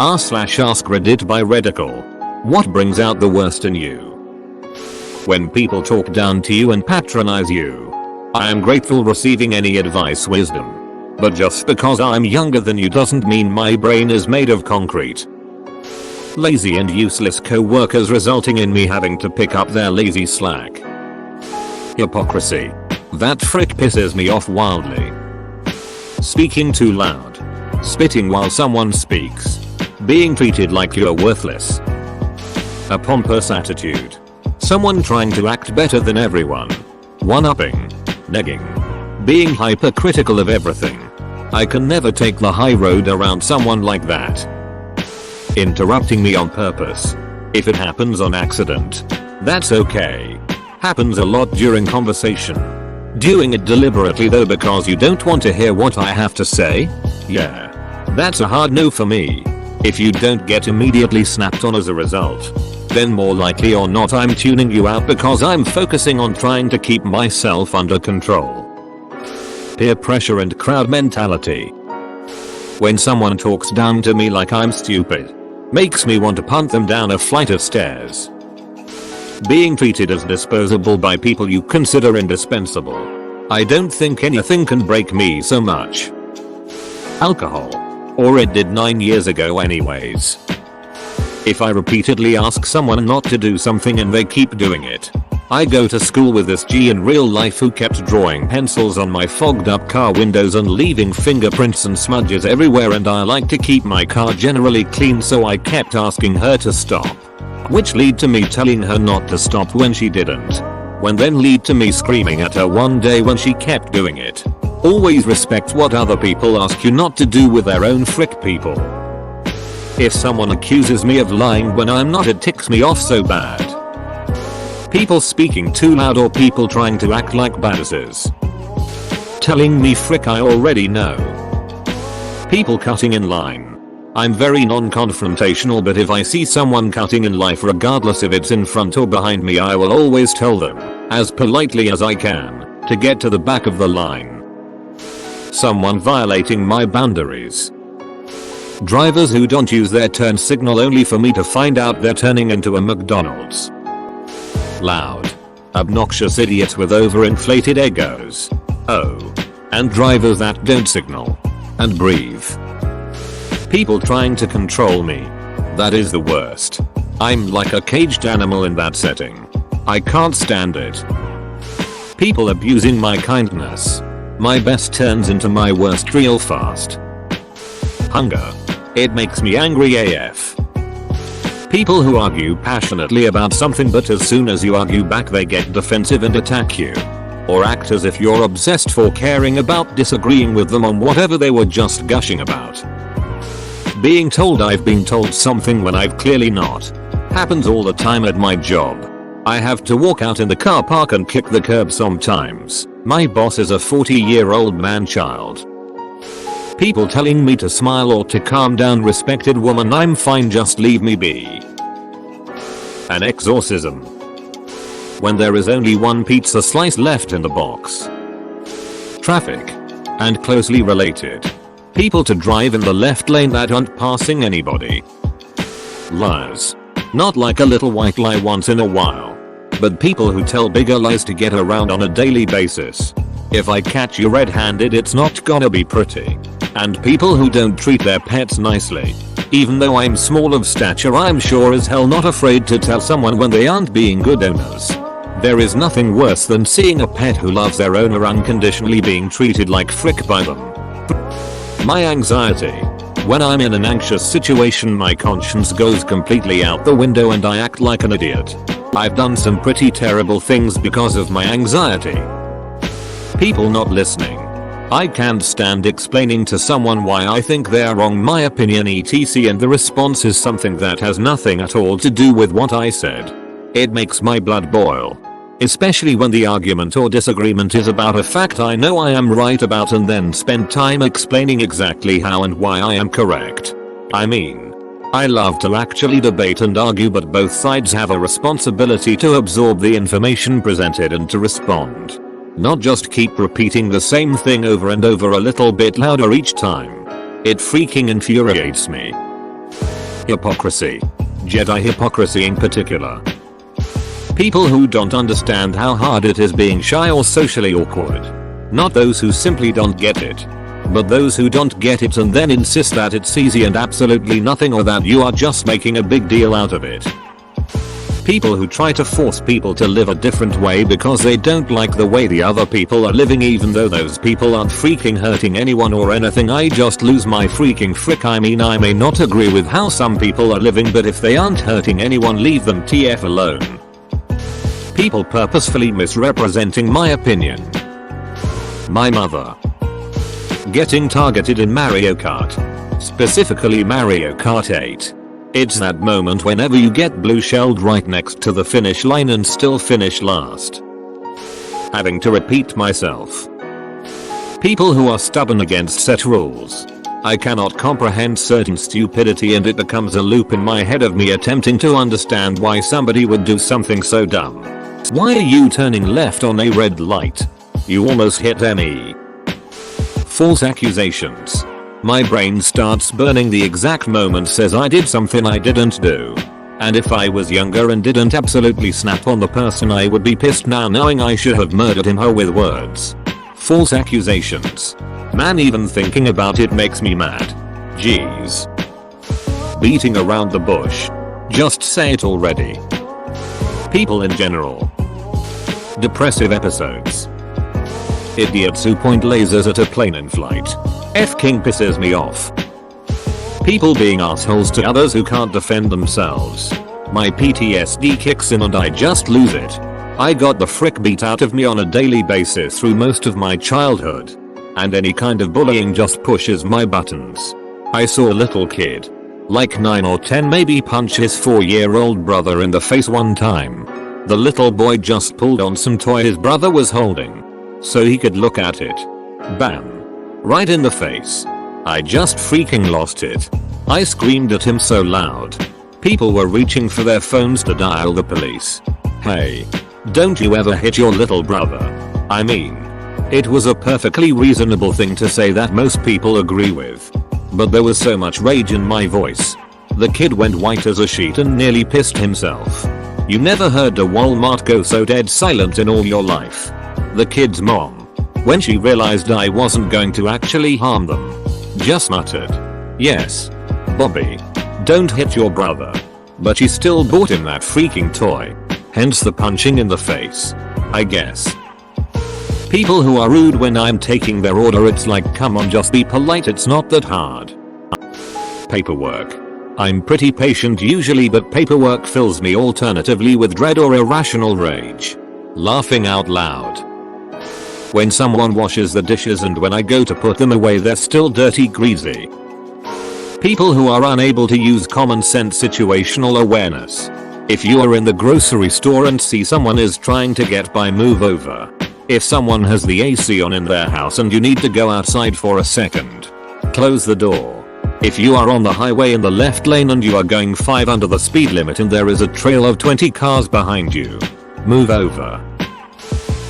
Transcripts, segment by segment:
r/AskReddit by Redical. What brings out the worst in you? When people talk down to you and patronize you. I am grateful receiving any advice, wisdom. But just because I'm younger than you doesn't mean my brain is made of concrete. Lazy and useless co-workers resulting in me having to pick up their lazy slack. Hypocrisy. That frick pisses me off wildly. Speaking too loud. Spitting while someone speaks. Being treated like you're worthless. A pompous attitude. Someone trying to act better than everyone. One-upping. Negging. Being hypercritical of everything. I can never take the high road around someone like that. Interrupting me on purpose. If it happens on accident, that's okay. Happens a lot during conversation. Doing it deliberately though because you don't want to hear what I have to say? Yeah. That's a hard no for me. If you don't get immediately snapped on as a result, then more likely or not I'm tuning you out because I'm focusing on trying to keep myself under control. Peer pressure and crowd mentality. When someone talks down to me like I'm stupid, makes me want to punt them down a flight of stairs. Being treated as disposable by people you consider indispensable. I don't think anything can break me so much. Alcohol. Or it did 9 years ago anyways. If I repeatedly ask someone not to do something and they keep doing it. I go to school with this G in real life who kept drawing pencils on my fogged up car windows and leaving fingerprints and smudges everywhere, and I like to keep my car generally clean, so I kept asking her to stop. Which lead to me telling her not to stop when she didn't. When then lead to me screaming at her one day when she kept doing it. Always respect what other people ask you not to do with their own frick people. If someone accuses me of lying when I'm not, it ticks me off so bad. People speaking too loud or people trying to act like badasses. Telling me frick I already know. People cutting in line. I'm very non-confrontational, but if I see someone cutting in life regardless if it's in front or behind me, I will always tell them, as politely as I can, to get to the back of the line. Someone violating my boundaries. Drivers who don't use their turn signal only for me to find out they're turning into a McDonald's. Loud. Obnoxious idiots with overinflated egos. Oh. And drivers that don't signal. And breathe. People trying to control me. That is the worst. I'm like a caged animal in that setting. I can't stand it. People abusing my kindness. My best turns into my worst real fast. Hunger. It makes me angry AF. People who argue passionately about something but as soon as you argue back they get defensive and attack you. Or act as if you're obsessed for caring about disagreeing with them on whatever they were just gushing about. Being told I've been told something when I've clearly not. Happens all the time at my job. I have to walk out in the car park and kick the curb sometimes. My boss is a 40-year-old man-child. People telling me to smile or to calm down. Respected woman, I'm fine, just leave me be. An exorcism. When there is only one pizza slice left in the box. Traffic. And closely related. People to drive in the left lane that aren't passing anybody. Liars. Not like a little white lie once in a while. But people who tell bigger lies to get around on a daily basis. If I catch you red-handed, it's not gonna be pretty. And people who don't treat their pets nicely. Even though I'm small of stature, I'm sure as hell not afraid to tell someone when they aren't being good owners. There is nothing worse than seeing a pet who loves their owner unconditionally being treated like frick by them. My anxiety. When I'm in an anxious situation, my conscience goes completely out the window and I act like an idiot. I've done some pretty terrible things because of my anxiety. People not listening. I can't stand explaining to someone why I think they're wrong, my opinion etc, and the response is something that has nothing at all to do with what I said. It makes my blood boil. Especially when the argument or disagreement is about a fact I know I am right about and then spend time explaining exactly how and why I am correct. I mean, I love to actually debate and argue, but both sides have a responsibility to absorb the information presented and to respond. Not just keep repeating the same thing over and over a little bit louder each time. It freaking infuriates me. Hypocrisy. Jedi hypocrisy in particular. People who don't understand how hard it is being shy or socially awkward. Not those who simply don't get it, but those who don't get it and then insist that it's easy and absolutely nothing, or that you are just making a big deal out of it. People who try to force people to live a different way because they don't like the way the other people are living, even though those people aren't freaking hurting anyone or anything. I just lose my freaking frick. I mean, I may not agree with how some people are living, but if they aren't hurting anyone, leave them TF alone. People purposefully misrepresenting my opinion. My mother. Getting targeted in Mario Kart. Specifically Mario Kart 8. It's that moment whenever you get blue shelled right next to the finish line and still finish last. Having to repeat myself. People who are stubborn against set rules. I cannot comprehend certain stupidity, and it becomes a loop in my head of me attempting to understand why somebody would do something so dumb. Why are you turning left on a red light? You almost hit me. False accusations. My brain starts burning the exact moment says I did something I didn't do. And if I was younger and didn't absolutely snap on the person, I would be pissed now knowing I should have murdered him with words. False accusations. Man, even thinking about it makes me mad. Jeez. Beating around the bush. Just say it already. People in general. Depressive episodes. Idiots who point lasers at a plane in flight. F-king pisses me off. People being assholes to others who can't defend themselves. My PTSD kicks in and I just lose it. I got the frick beat out of me on a daily basis through most of my childhood. And any kind of bullying just pushes my buttons. I saw a little kid, like 9 or 10 maybe, punch his 4-year-old brother in the face one time. The little boy just pulled on some toy his brother was holding so he could look at it. Bam. Right in the face. I just freaking lost it. I screamed at him so loud. People were reaching for their phones to dial the police. Hey, don't you ever hit your little brother. I mean, it was a perfectly reasonable thing to say that most people agree with. But there was so much rage in my voice. The kid went white as a sheet and nearly pissed himself. You never heard a Walmart go so dead silent in all your life. The kid's mom, when she realized I wasn't going to actually harm them, just muttered, "Yes, Bobby, don't hit your brother." But she still bought him that freaking toy. Hence the punching in the face, I guess. People who are rude when I'm taking their order. It's like, come on, just be polite, it's not that hard. Paperwork. I'm pretty patient usually, but paperwork fills me alternatively with dread or irrational rage. Laughing out loud. When someone washes the dishes and when I go to put them away they're still dirty, greasy. People who are unable to use common sense situational awareness. If you are in the grocery store and see someone is trying to get by, move over. If someone has the AC on in their house and you need to go outside for a second, close the door. If you are on the highway in the left lane and you are going 5 under the speed limit and there is a trail of 20 cars behind you, move over.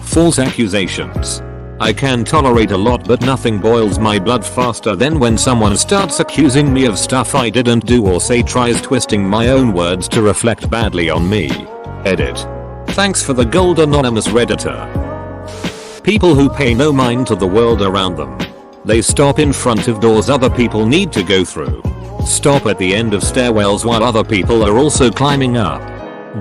False accusations. I can tolerate a lot, but nothing boils my blood faster than when someone starts accusing me of stuff I didn't do or say, tries twisting my own words to reflect badly on me. Edit. Thanks for the gold, anonymous redditor. People who pay no mind to the world around them. They stop in front of doors other people need to go through. Stop at the end of stairwells while other people are also climbing up.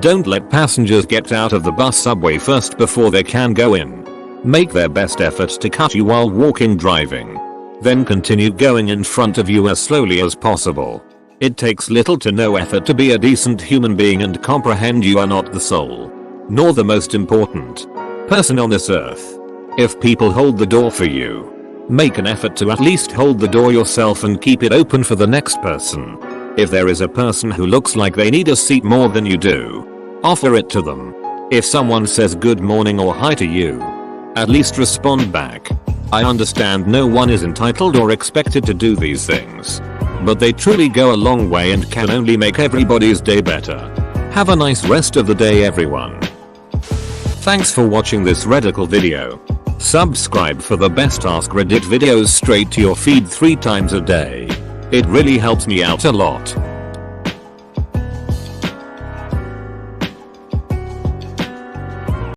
Don't let passengers get out of the bus subway first before they can go in. Make their best efforts to cut you while walking, driving. Then continue going in front of you as slowly as possible. It takes little to no effort to be a decent human being and comprehend you are not the sole, nor the most important person on this earth. If people hold the door for you, make an effort to at least hold the door yourself and keep it open for the next person. If there is a person who looks like they need a seat more than you do, offer it to them. If someone says good morning or hi to you, at least respond back. I understand no one is entitled or expected to do these things, but they truly go a long way and can only make everybody's day better. Have a nice rest of the day, everyone. Thanks for watching this radical video. Subscribe for the best AskReddit videos straight to your feed 3 times a day. It really helps me out a lot.